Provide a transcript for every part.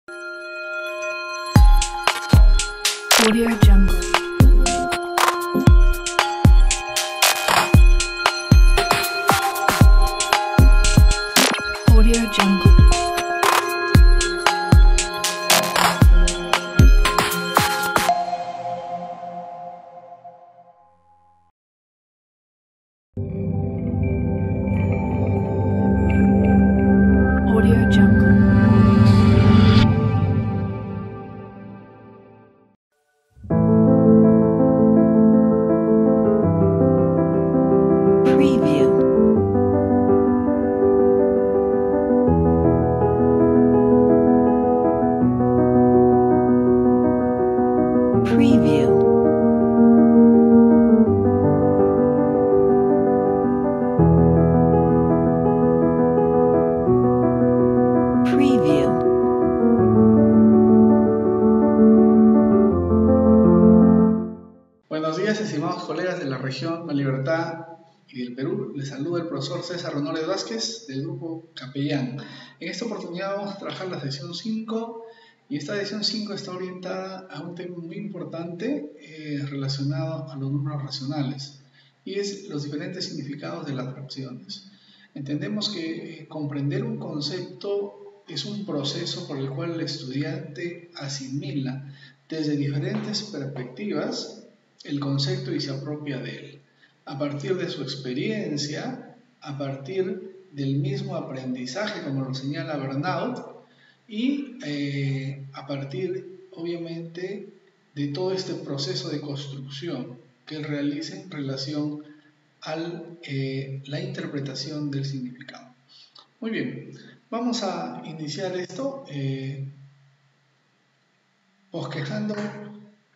Audio Jungle. Audio Jungle. Audio Jungle. Preview. Preview. Preview. Buenos días, estimados colegas de la región La Libertad y del Perú. Les saluda el profesor César Honores Vázquez del grupo Capellán. En esta oportunidad vamos a trabajar la sección 5 y esta sección 5 está orientada a un tema muy importante relacionado a los números racionales y es los diferentes significados de las fracciones. Entendemos que comprender un concepto es un proceso por el cual el estudiante asimila desde diferentes perspectivas el concepto y se apropia de él, a partir de su experiencia, a partir del mismo aprendizaje, como lo señala Bernaut, y a partir, obviamente, de todo este proceso de construcción que él realiza en relación a la interpretación del significado. Muy bien, vamos a iniciar esto bosquejando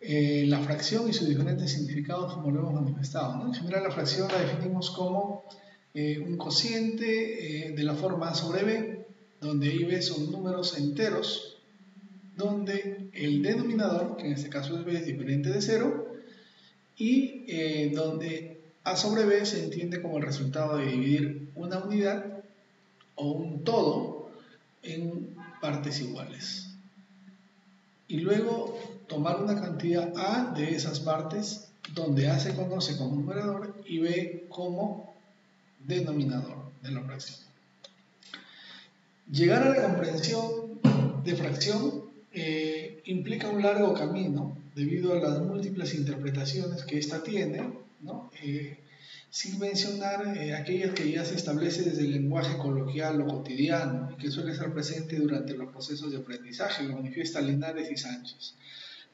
la fracción y sus diferentes significados como lo hemos manifestado, ¿no? En general la fracción la definimos como un cociente de la forma A sobre B, donde I y B son números enteros, donde el denominador, que en este caso es B, es diferente de 0, y donde A sobre B se entiende como el resultado de dividir una unidad o un todo en partes iguales. Y luego tomar una cantidad A de esas partes donde A se conoce como numerador y B como denominador de la fracción. Llegar a la comprensión de fracción implica un largo camino debido a las múltiples interpretaciones que ésta tiene, ¿no? Sin mencionar aquellas que ya se establece desde el lenguaje coloquial o cotidiano y que suele estar presente durante los procesos de aprendizaje, lo manifiesta Linares y Sánchez.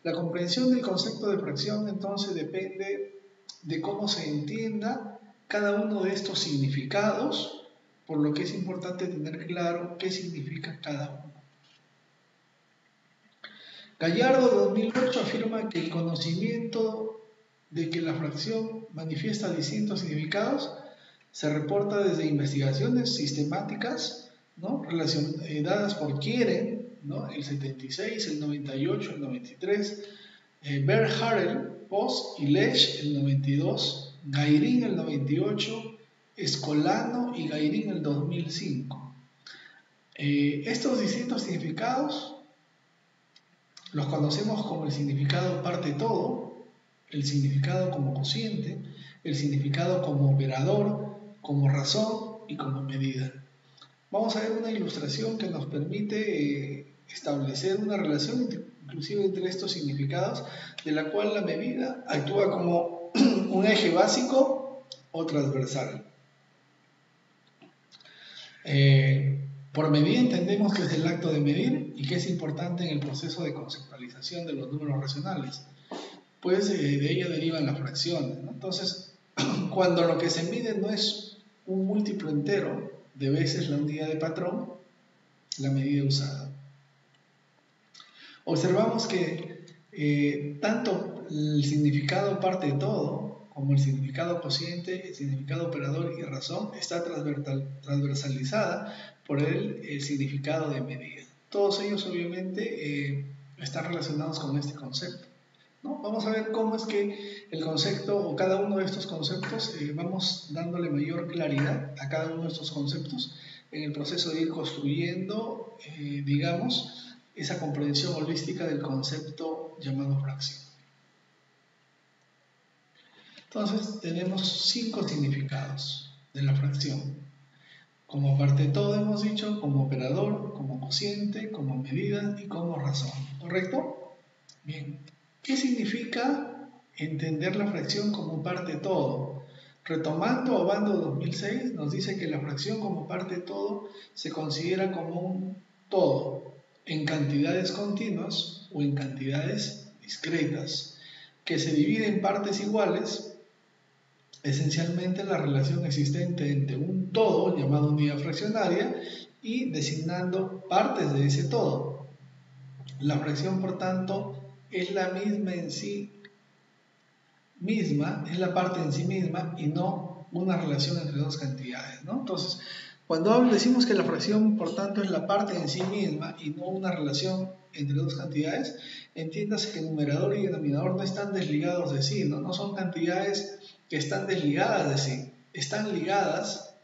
La comprensión del concepto de fracción entonces depende de cómo se entienda cada uno de estos significados, por lo que es importante tener claro qué significa cada uno. Gallardo 2008 afirma que el conocimiento de que la fracción manifiesta distintos significados se reporta desde investigaciones sistemáticas, ¿no? Dadas por Kieren, ¿no? El 76, el 98, el 93, Bert Harrell, Post y Lech el 92, Gairin el 98, Escolano y Gairin el 2005. Estos distintos significados los conocemos como el significado parte todo, el significado como cociente, el significado como operador, como razón y como medida. Vamos a ver una ilustración que nos permite establecer una relación inclusive entre estos significados, de la cual la medida actúa como un eje básico o transversal. Por medida entendemos que es el acto de medir y que es importante en el proceso de conceptualización de los números racionales, pues de ello derivan las fracciones, ¿no? Entonces, cuando lo que se mide no es un múltiplo entero de veces la unidad de patrón, la medida usada. Observamos que tanto el significado parte de todo, como el significado cociente, el significado operador y razón está transversalizada por el significado de medida. Todos ellos obviamente están relacionados con este concepto, ¿no? Vamos a ver cómo es que el concepto o cada uno de estos conceptos vamos dándole mayor claridad a cada uno de estos conceptos en el proceso de ir construyendo, digamos, esa comprensión holística del concepto llamado fracción. Entonces tenemos 5 significados de la fracción. Como parte de todo hemos dicho, como operador, como cociente, como medida y como razón. ¿Correcto? Bien. ¿Qué significa entender la fracción como parte de todo? Retomando Obando 2006, nos dice que la fracción como parte de todo se considera como un todo en cantidades continuas o en cantidades discretas, que se divide en partes iguales. Esencialmente la relación existente entre un todo llamado unidad fraccionaria y designando partes de ese todo. La fracción, por tanto, es la misma en sí misma, es la parte en sí misma y no una relación entre dos cantidades, ¿no? Entonces, cuando decimos que la fracción, por tanto, es la parte en sí misma y no una relación entre dos cantidades, entiéndase que numerador y denominador no están desligados de sí, ¿no? No son cantidades que están desligadas de sí, están ligadas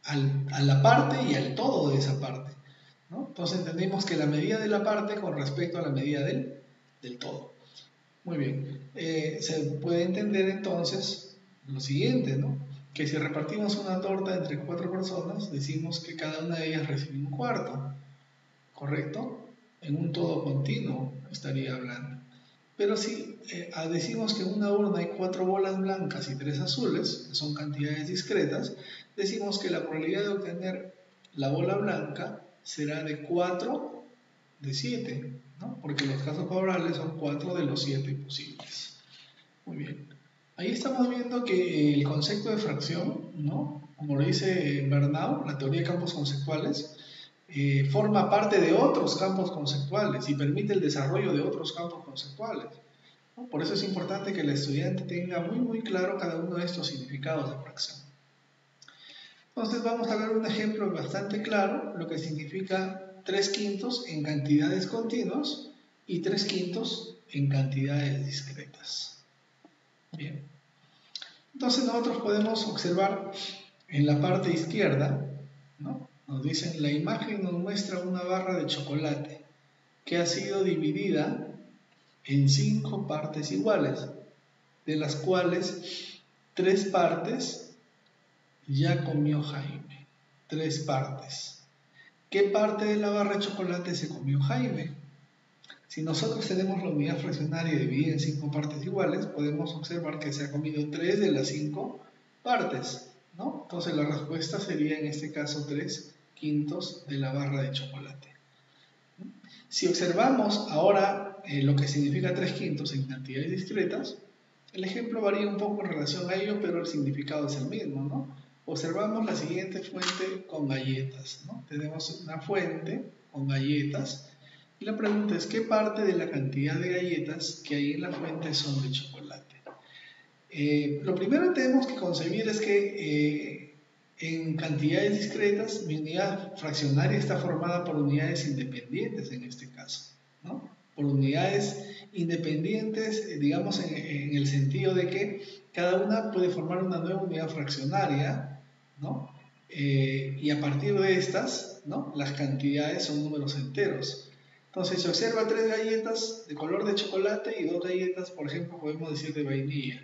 a la parte y al todo de esa parte, ¿no? Entonces entendemos que la medida de la parte con respecto a la medida del todo. Muy bien, se puede entender entonces lo siguiente, ¿no? Que si repartimos una torta entre 4 personas, decimos que cada una de ellas recibe un cuarto, ¿correcto? En un todo continuo estaría hablando. Pero si decimos que en una urna hay 4 bolas blancas y 3 azules, que son cantidades discretas, decimos que la probabilidad de obtener la bola blanca será de 4 de 7, ¿no? Porque los casos favorables son 4 de los 7 posibles. Muy bien. Ahí estamos viendo que el concepto de fracción, ¿no? Como lo dice Bernau, la teoría de campos conceptuales, forma parte de otros campos conceptuales y permite el desarrollo de otros campos conceptuales, ¿no? Por eso es importante que el estudiante tenga muy claro cada uno de estos significados de fracción. Entonces vamos a ver un ejemplo bastante claro, lo que significa 3/5 en cantidades continuas y 3/5 en cantidades discretas. Bien. Entonces nosotros podemos observar en la parte izquierda, ¿no? Nos dicen, la imagen nos muestra una barra de chocolate que ha sido dividida en 5 partes iguales, de las cuales 3 partes ya comió Jaime. 3 partes. ¿Qué parte de la barra de chocolate se comió Jaime? Si nosotros tenemos la unidad fraccionaria dividida en 5 partes iguales, podemos observar que se ha comido 3 de las 5 partes, ¿no? Entonces la respuesta sería en este caso 3/5 de la barra de chocolate. Si observamos ahora lo que significa 3/5 en cantidades discretas, el ejemplo varía un poco en relación a ello, pero el significado es el mismo, ¿no? Observamos la siguiente fuente con galletas, ¿no? Tenemos una fuente con galletas y la pregunta es, ¿qué parte de la cantidad de galletas que hay en la fuente son de chocolate? Lo primero que tenemos que concebir es que en cantidades discretas mi unidad fraccionaria está formada por unidades independientes en este caso, ¿no? Por unidades independientes, digamos en el sentido de que cada una puede formar una nueva unidad fraccionaria, ¿no? Y a partir de estas, ¿no? Las cantidades son números enteros. Entonces se observa 3 galletas de color de chocolate y 2 galletas, por ejemplo, podemos decir de vainilla,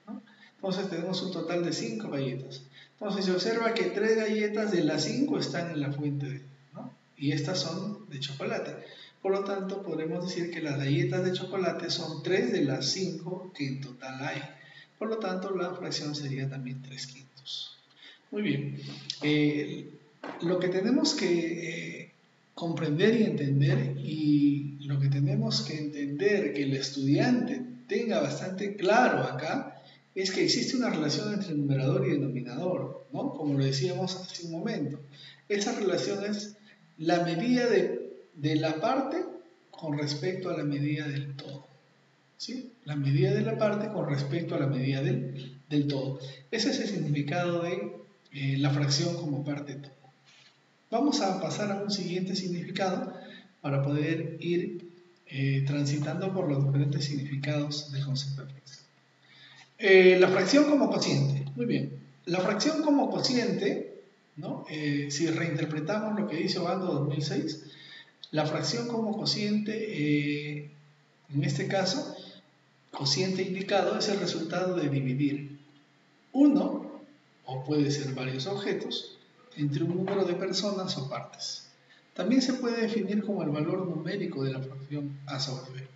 ¿no? Entonces tenemos un total de 5 galletas. Entonces se observa que 3 galletas de las 5 están en la fuente, ¿no? Y estas son de chocolate. Por lo tanto, podremos decir que las galletas de chocolate son 3 de las 5 que en total hay. Por lo tanto, la fracción sería también 3/5. Muy bien. Lo que tenemos que comprender y entender, y lo que tenemos que entender que el estudiante tenga bastante claro acá, es que existe una relación entre numerador y denominador, ¿no? Como lo decíamos hace un momento. Esa relación es la medida de la parte con respecto a la medida del todo, ¿sí? La medida de la parte con respecto a la medida del todo. Ese es el significado de la fracción como parte de todo. Vamos a pasar a un siguiente significado para poder ir transitando por los diferentes significados del concepto de fracción. La fracción como cociente. Muy bien. La fracción como cociente, ¿no? Si reinterpretamos lo que dice Obando 2006, La fracción como cociente, en este caso, cociente indicado es el resultado de dividir uno, o puede ser varios objetos, entre un número de personas o partes. También se puede definir como el valor numérico de la fracción a sobre b.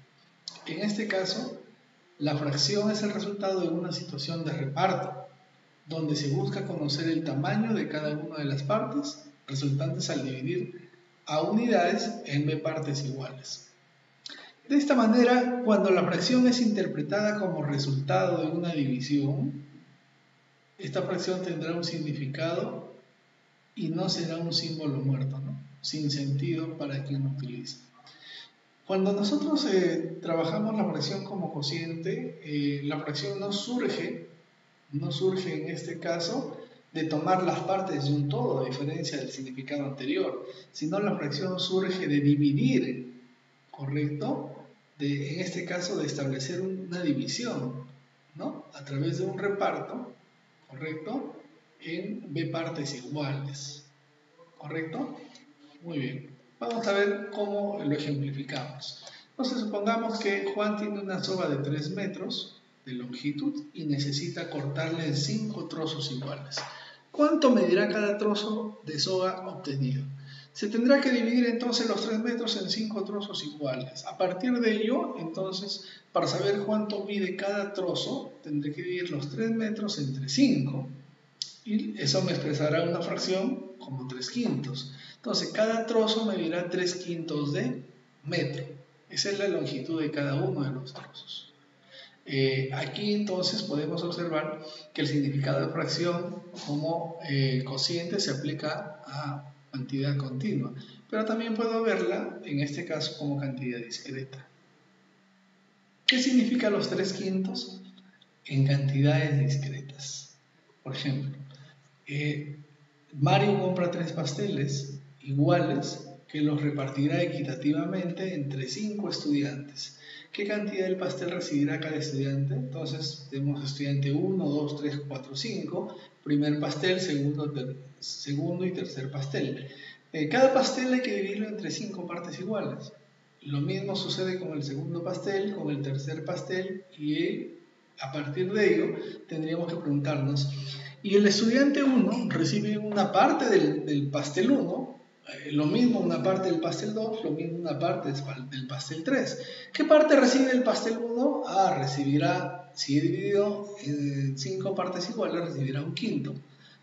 En este caso, la fracción es el resultado de una situación de reparto, donde se busca conocer el tamaño de cada una de las partes resultantes al dividir a unidades en b partes iguales. De esta manera, cuando la fracción es interpretada como resultado de una división, esta fracción tendrá un significado y no será un símbolo muerto, ¿no? Sin sentido para quien lo utiliza. Cuando nosotros trabajamos la fracción como cociente, la fracción no surge en este caso de tomar las partes de un todo, a diferencia del significado anterior, sino la fracción surge de dividir, ¿correcto? En este caso de establecer una división, ¿no? A través de un reparto, ¿correcto? En b partes iguales, ¿correcto? Muy bien. Vamos a ver cómo lo ejemplificamos. Entonces supongamos que Juan tiene una soga de 3 metros de longitud y necesita cortarle en 5 trozos iguales. ¿Cuánto medirá cada trozo de soga obtenido? Se tendrá que dividir entonces los 3 metros en 5 trozos iguales. A partir de ello, entonces, para saber cuánto mide cada trozo, tendré que dividir los 3 metros entre 5. Y eso me expresará una fracción como 3/5. Entonces, cada trozo medirá 3/5 de metro. Esa es la longitud de cada uno de los trozos. Aquí entonces podemos observar que el significado de fracción como cociente se aplica a cantidad continua, pero también puedo verla en este caso como cantidad discreta. ¿Qué significa los 3/5? En cantidades discretas. Por ejemplo, Mario compra 3 pasteles iguales que los repartirá equitativamente entre 5 estudiantes. ¿Qué cantidad del pastel recibirá cada estudiante? Entonces tenemos estudiante 1, 2, 3, 4, 5, primer pastel, segundo y tercer pastel. Cada pastel hay que dividirlo entre 5 partes iguales. Lo mismo sucede con el segundo pastel, con el tercer pastel, y a partir de ello tendríamos que preguntarnos, ¿y el estudiante 1 recibe una parte del pastel 1? Lo mismo una parte del pastel 2, lo mismo una parte del pastel 3. ¿Qué parte recibe el pastel 1? Recibirá, si he dividido en 5 partes iguales, recibirá 1/5,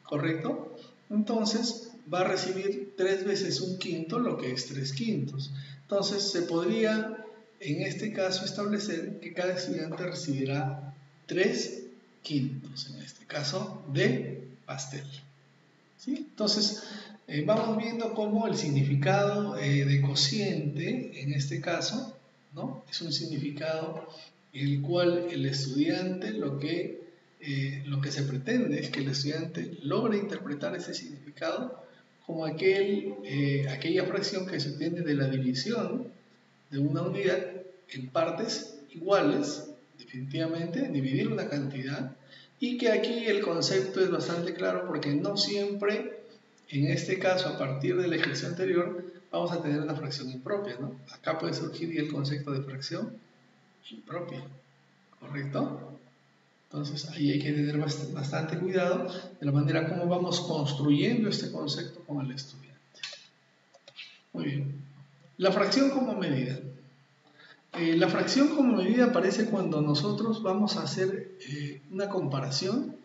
¿correcto? Entonces va a recibir 3 veces 1/5, lo que es 3/5. Entonces se podría, en este caso, establecer que cada estudiante recibirá 3/5, en este caso, de pastel. ¿Sí? Entonces, vamos viendo cómo el significado de cociente, en este caso, ¿no? Es un significado en el cual el estudiante, lo que se pretende es que el estudiante logre interpretar ese significado como aquella fracción que se obtiene de la división de una unidad en partes iguales, definitivamente, dividir una cantidad, y que aquí el concepto es bastante claro porque no siempre, en este caso, a partir del ejercicio anterior, vamos a tener una fracción impropia, ¿no? Acá puede surgir el concepto de fracción impropia, ¿correcto? Entonces ahí hay que tener bastante cuidado de la manera como vamos construyendo este concepto con el estudiante. Muy bien. La fracción como medida. La fracción como medida aparece cuando nosotros vamos a hacer una comparación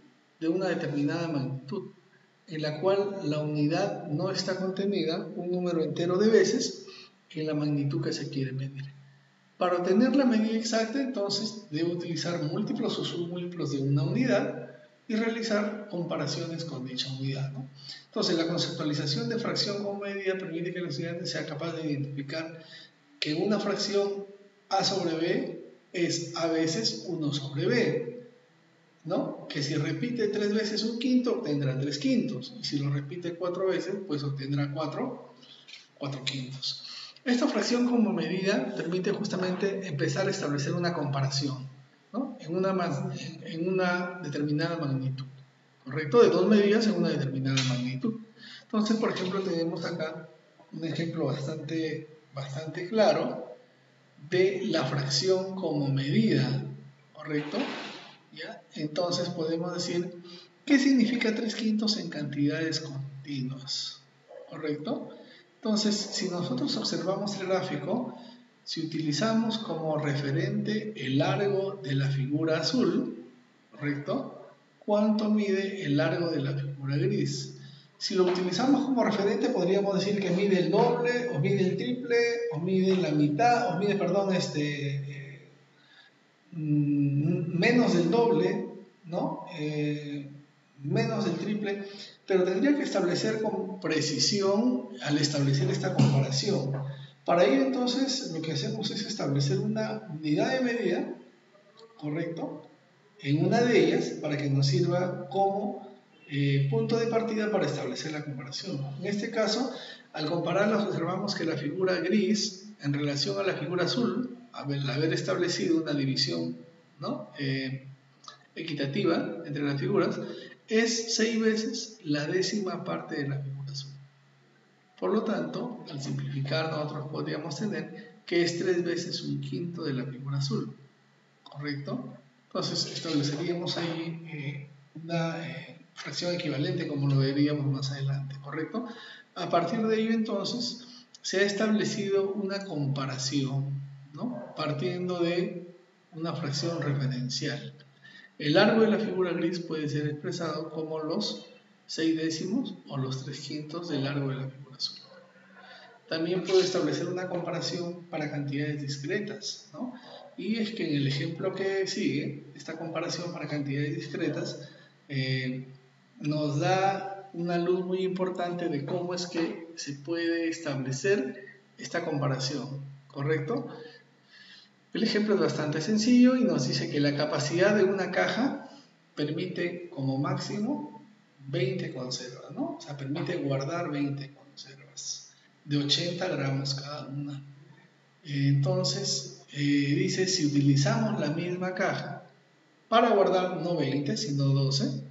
de una determinada magnitud, en la cual la unidad no está contenida un número entero de veces en la magnitud que se quiere medir. Para obtener la medida exacta, entonces, debo utilizar múltiplos o submúltiplos de una unidad y realizar comparaciones con dicha unidad, ¿no? Entonces, la conceptualización de fracción como medida permite que el estudiante sea capaz de identificar que una fracción a sobre b es a veces 1 sobre b, ¿no? Que si repite 3 veces 1/5 obtendrá 3/5, y si lo repite 4 veces, pues obtendrá 4/5. Esta fracción como medida permite justamente empezar a establecer una comparación, ¿no? en una determinada magnitud, ¿correcto? De dos medidas en una determinada magnitud. Entonces, por ejemplo, tenemos acá un ejemplo bastante bastante claro de la fracción como medida, ¿correcto? ¿Ya? Entonces podemos decir, ¿qué significa 3/5 en cantidades continuas? ¿Correcto? Entonces, si nosotros observamos el gráfico, si utilizamos como referente el largo de la figura azul, ¿correcto? ¿Cuánto mide el largo de la figura gris? Si lo utilizamos como referente, podríamos decir que mide el doble, o mide el triple, o mide la mitad, o mide, perdón, menos del doble, ¿no? Menos del triple, pero tendría que establecer con precisión al establecer esta comparación. Para ello, entonces, lo que hacemos es establecer una unidad de medida, ¿correcto? En una de ellas, para que nos sirva como punto de partida para establecer la comparación. En este caso, al compararlas, observamos que la figura gris, en relación a la figura azul, al haber establecido una división, ¿no? Equitativa entre las figuras, es 6 veces la décima parte de la figura azul. Por lo tanto, al simplificar, nosotros podríamos tener que es 3 veces 1/5 de la figura azul, ¿correcto? Entonces estableceríamos ahí una fracción equivalente, como lo veríamos más adelante, ¿correcto? A partir de ello, entonces, se ha establecido una comparación, ¿no? Partiendo de una fracción referencial. El largo de la figura gris puede ser expresado como los 6 décimos o los 3/5 del largo de la figura azul. También puedo establecer una comparación para cantidades discretas, ¿no? Y es que en el ejemplo que sigue, esta comparación para cantidades discretas nos da una luz muy importante de cómo es que se puede establecer esta comparación, ¿correcto? El ejemplo es bastante sencillo y nos dice que la capacidad de una caja permite como máximo 20 conservas, ¿no? O sea, permite guardar 20 conservas de 80 gramos cada una. Entonces, dice, si utilizamos la misma caja para guardar no 20, sino 12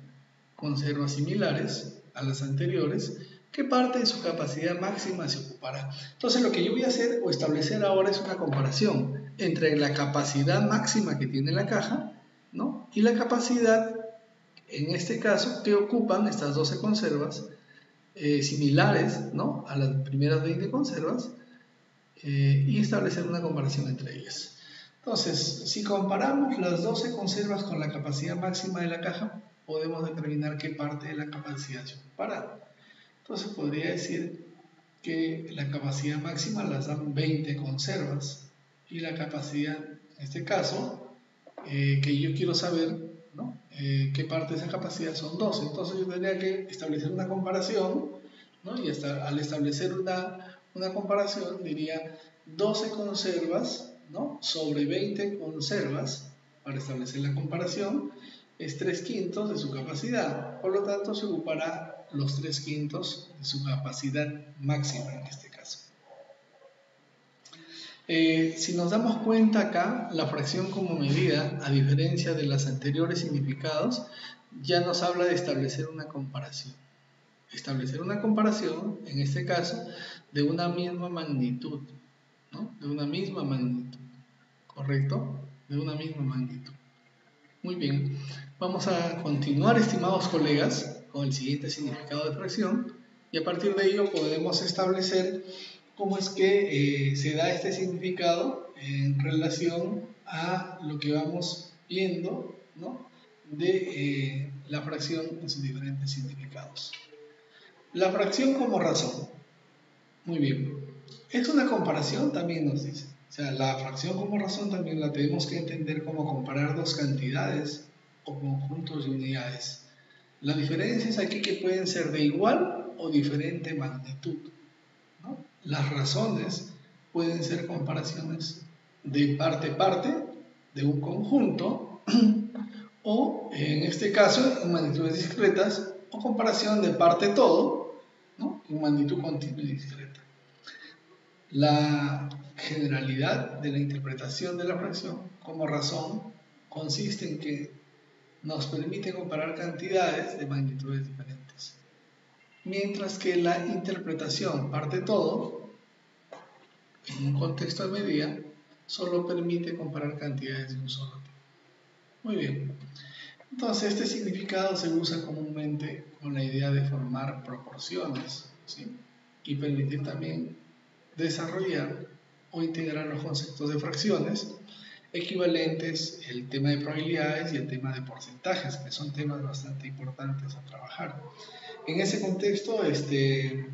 conservas similares a las anteriores, ¿qué parte de su capacidad máxima se ocupará? Entonces, lo que yo voy a hacer o establecer ahora es una comparación entre la capacidad máxima que tiene la caja, ¿no? Y la capacidad, en este caso, que ocupan estas 12 conservas similares, ¿no? A las primeras 20 conservas, y establecer una comparación entre ellas. Entonces, si comparamos las 12 conservas con la capacidad máxima de la caja, podemos determinar qué parte de la capacidad se ocupará. Entonces, podría decir que la capacidad máxima las dan 20 conservas y la capacidad, en este caso, que yo quiero saber, ¿no? Qué parte de esa capacidad son 12. Entonces, yo tendría que establecer una comparación, ¿no? Y al establecer una comparación, diría 12 conservas, ¿no? Sobre 20 conservas, para establecer la comparación, es 3/5 de su capacidad. Por lo tanto, se ocupará los 3/5 de su capacidad máxima en este caso. Si nos damos cuenta acá, la fracción como medida, a diferencia de los anteriores significados, ya nos habla de establecer una comparación. Establecer una comparación, en este caso, de una misma magnitud, ¿no? De una misma magnitud, ¿correcto? De una misma magnitud. Muy bien, vamos a continuar, estimados colegas, con el siguiente significado de fracción, y a partir de ello podemos establecer cómo es que se da este significado en relación a lo que vamos viendo, ¿no? De la fracción en sus diferentes significados. La fracción como razón. Muy bien. Es una comparación, también nos dice. O sea, la fracción como razón también la tenemos que entender como comparar dos cantidades o conjuntos de unidades. La diferencia es aquí que pueden ser de igual o diferente magnitud, ¿no? Las razones pueden ser comparaciones de parte de un conjunto o, en este caso, en magnitudes discretas, o comparación de parte todo, ¿no? En magnitud continua y discreta. La generalidad de la interpretación de la fracción como razón consiste en que nos permite comparar cantidades de magnitudes diferentes, mientras que la interpretación parte todo en un contexto de medida solo permite comparar cantidades de un solo tipo. Muy bien. Entonces, este significado se usa comúnmente con la idea de formar proporciones, ¿sí? Y permitir también desarrollar o integrar los conceptos de fracciones equivalentes, el tema de probabilidades y el tema de porcentajes, que son temas bastante importantes a trabajar. En ese contexto, este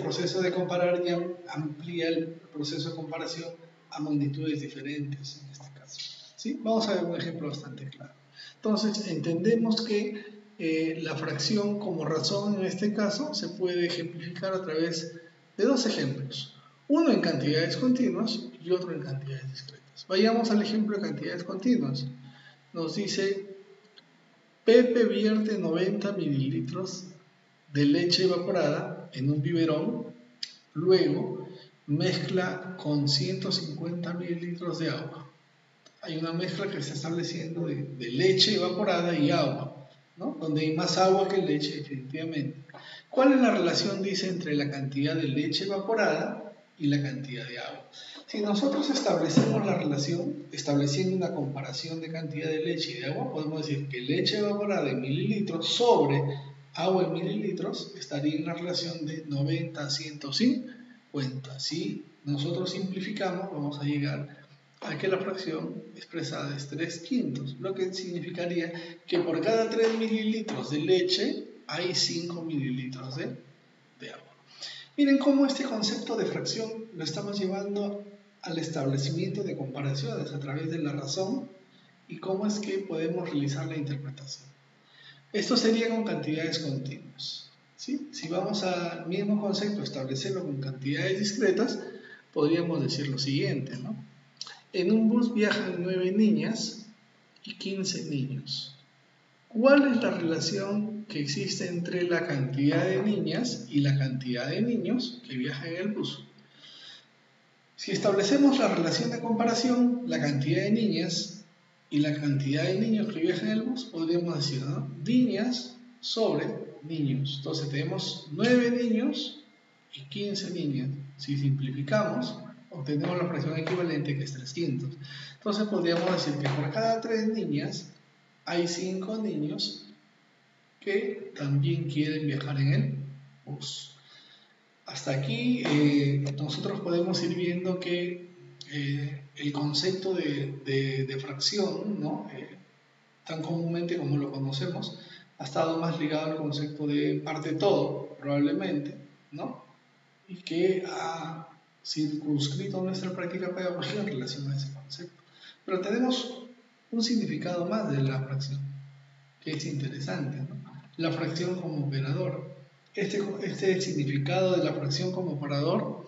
proceso de comparar ya amplía el proceso de comparación a magnitudes diferentes en este caso, ¿sí? Vamos a ver un ejemplo bastante claro. Entonces, entendemos que la fracción como razón en este caso se puede ejemplificar a través de dos ejemplos. Uno en cantidades continuas y otro en cantidades discretas. Vayamos al ejemplo de cantidades continuas. Nos dice, Pepe vierte 90 mililitros de leche evaporada en un biberón, luego mezcla con 150 mililitros de agua. Hay una mezcla que se está estableciendo de leche evaporada y agua, ¿no? Donde hay más agua que leche, definitivamente. ¿Cuál es la relación, dice, entre la cantidad de leche evaporada y la cantidad de agua? Si nosotros establecemos la relación, estableciendo una comparación de cantidad de leche y de agua, podemos decir que leche evaporada en mililitros sobre agua en mililitros estaría en la relación de 90 a 150. Si nosotros simplificamos, vamos a llegar a que la fracción expresada es 3/5, lo que significaría que por cada 3 mililitros de leche hay 5 mililitros de agua. Miren cómo este concepto de fracción lo estamos llevando al establecimiento de comparaciones a través de la razón y cómo es que podemos realizar la interpretación. Esto sería con cantidades continuas, ¿sí? Si vamos al mismo concepto, establecerlo con cantidades discretas, podríamos decir lo siguiente, ¿no? En un bus viajan 9 niñas y 15 niños. ¿Cuál es la relación que existe entre la cantidad de niñas y la cantidad de niños que viajan en el bus? Si establecemos la relación de comparación, la cantidad de niñas y la cantidad de niños que viajan en el bus, podríamos decir, ¿no? Niñas sobre niños. Entonces tenemos 9 niños y 15 niñas. Si simplificamos, obtenemos la fracción equivalente, que es 300. Entonces podríamos decir que por cada 3 niñas hay 5 niños que también quieren viajar en el bus. Hasta aquí nosotros podemos ir viendo que el concepto de fracción, ¿no? Tan comúnmente como lo conocemos, ha estado más ligado al concepto de parte todo, probablemente, ¿no? Y que ha circunscrito nuestra práctica pedagógica en relación a ese concepto. Pero tenemos un significado más de la fracción, que es interesante, ¿no? La fracción como operador. Este significado de la fracción como operador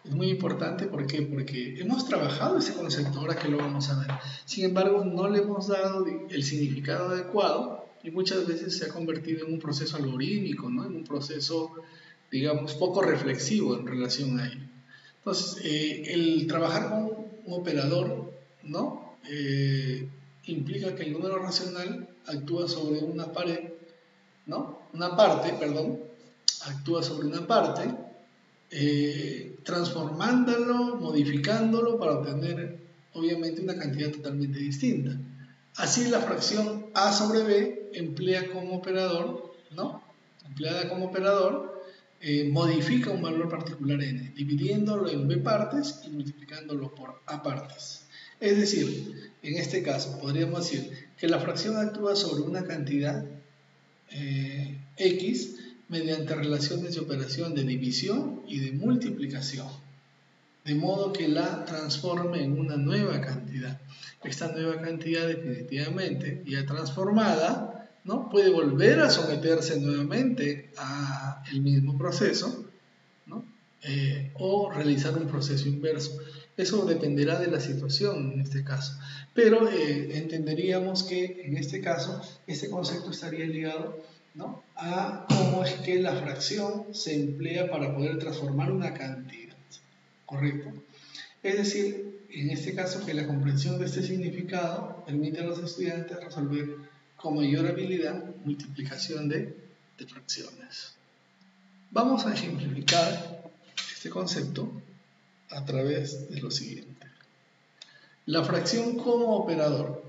es muy importante. ¿Por qué? Porque hemos trabajado ese concepto, ahora que lo vamos a ver. Sin embargo, no le hemos dado el significado adecuado y muchas veces se ha convertido en un proceso algorítmico, ¿no? En un proceso, digamos, poco reflexivo en relación a ello. Entonces, el trabajar con un operador, ¿no? Implica que el número racional actúa sobre una pared, ¿no? Una parte, perdón, actúa sobre una parte, transformándolo, modificándolo para obtener, obviamente, una cantidad totalmente distinta. Así la fracción A sobre B emplea como operador, ¿no? Empleada como operador, modifica un valor particular n, dividiéndolo en b partes y multiplicándolo por a partes. Es decir, en este caso podríamos decir que la fracción actúa sobre una cantidad x mediante relaciones de operación de división y de multiplicación, de modo que la transforme en una nueva cantidad. Esta nueva cantidad, definitivamente ya transformada, ¿no? Puede volver a someterse nuevamente al mismo proceso, ¿no? O realizar un proceso inverso. Eso dependerá de la situación en este caso, pero entenderíamos que en este caso este concepto estaría ligado, ¿no? A cómo es que la fracción se emplea para poder transformar una cantidad, ¿correcto? Es decir, en este caso, que la comprensión de este significado permite a los estudiantes resolver con mayor habilidad multiplicación de fracciones. Vamos a ejemplificar este concepto a través de lo siguiente. La fracción como operador.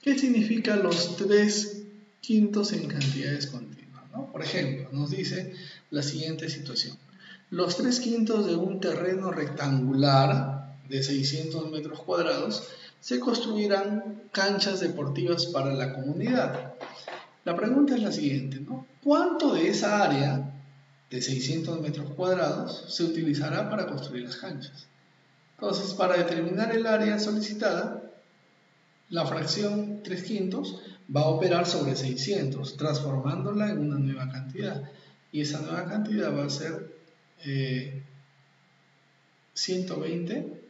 ¿Qué significa los 3/5 en cantidades continuas, ¿no? Por ejemplo, nos dice la siguiente situación. Los 3/5 de un terreno rectangular de 600 metros cuadrados se construirán canchas deportivas para la comunidad. La pregunta es la siguiente, ¿no? ¿Cuánto de esa área de 600 metros cuadrados se utilizará para construir las canchas? Entonces, para determinar el área solicitada, la fracción 3/5 va a operar sobre 600, transformándola en una nueva cantidad. Y esa nueva cantidad va a ser 120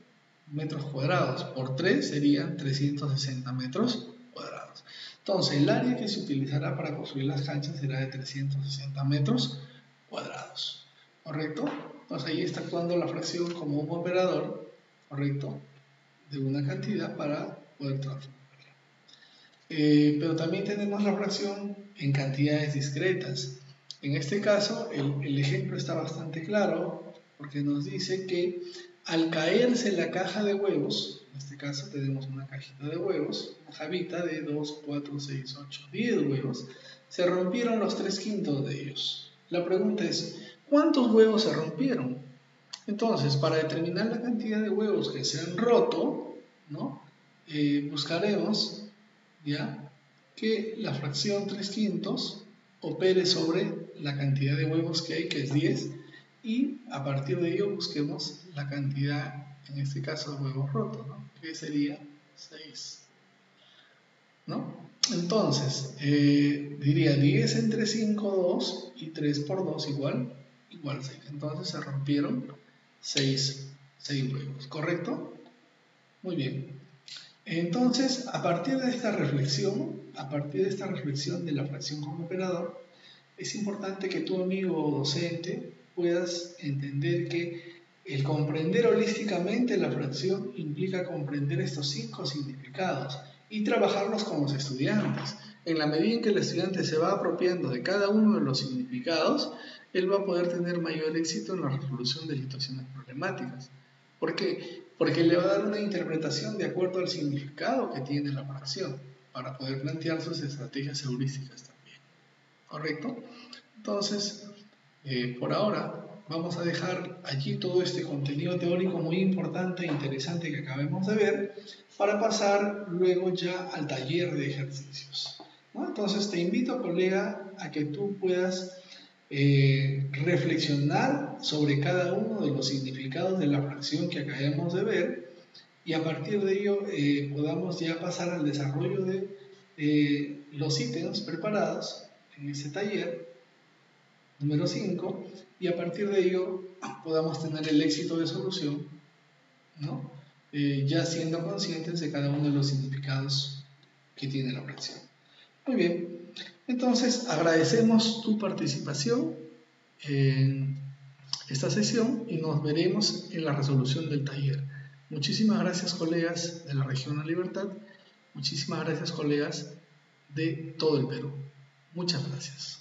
metros cuadrados. Por 3 serían 360 metros cuadrados. Entonces, el área que se utilizará para construir las canchas será de 360 metros cuadrados. ¿Correcto? Entonces, ahí está actuando la fracción como un operador, ¿correcto?, de una cantidad para poder transformarla. Pero también tenemos la fracción en cantidades discretas. En este caso, el ejemplo está bastante claro porque nos dice que al caerse la caja de huevos, en este caso tenemos una cajita de huevos, una javita de 2, 4, 6, 8, 10 huevos, se rompieron los 3/5 de ellos. La pregunta es, ¿cuántos huevos se rompieron? Entonces, para determinar la cantidad de huevos que se han roto, ¿no?, buscaremos, ¿ya?, que la fracción 3/5 opere sobre la cantidad de huevos que hay, que es 10, y a partir de ello busquemos la cantidad, en este caso, de huevos rotos, ¿no?, que sería 6, ¿no? Entonces, diría 10 entre 5, 2, y 3 por 2 igual 6. Entonces se rompieron 6 huevos, ¿correcto? Muy bien. Entonces, a partir de esta reflexión de la fracción como operador, es importante que tu amigo docente puedas entender que el comprender holísticamente la fracción implica comprender estos 5 significados y trabajarlos con los estudiantes. En la medida en que el estudiante se va apropiando de cada uno de los significados, él va a poder tener mayor éxito en la resolución de situaciones problemáticas. ¿Por qué? Porque le va a dar una interpretación de acuerdo al significado que tiene la fracción para poder plantear sus estrategias heurísticas también. ¿Correcto? Entonces, por ahora vamos a dejar allí todo este contenido teórico muy importante e interesante que acabamos de ver para pasar luego ya al taller de ejercicios, ¿no? Entonces te invito, colega, a que tú puedas reflexionar sobre cada uno de los significados de la fracción que acabamos de ver y a partir de ello podamos ya pasar al desarrollo de los ítems preparados en este taller número 5 y a partir de ello podamos tener el éxito de solución, ¿no?, ya siendo conscientes de cada uno de los significados que tiene la fracción. Muy bien, entonces agradecemos tu participación en esta sesión y nos veremos en la resolución del taller. Muchísimas gracias, colegas de la región La Libertad. Muchísimas gracias, colegas de todo el Perú. Muchas gracias.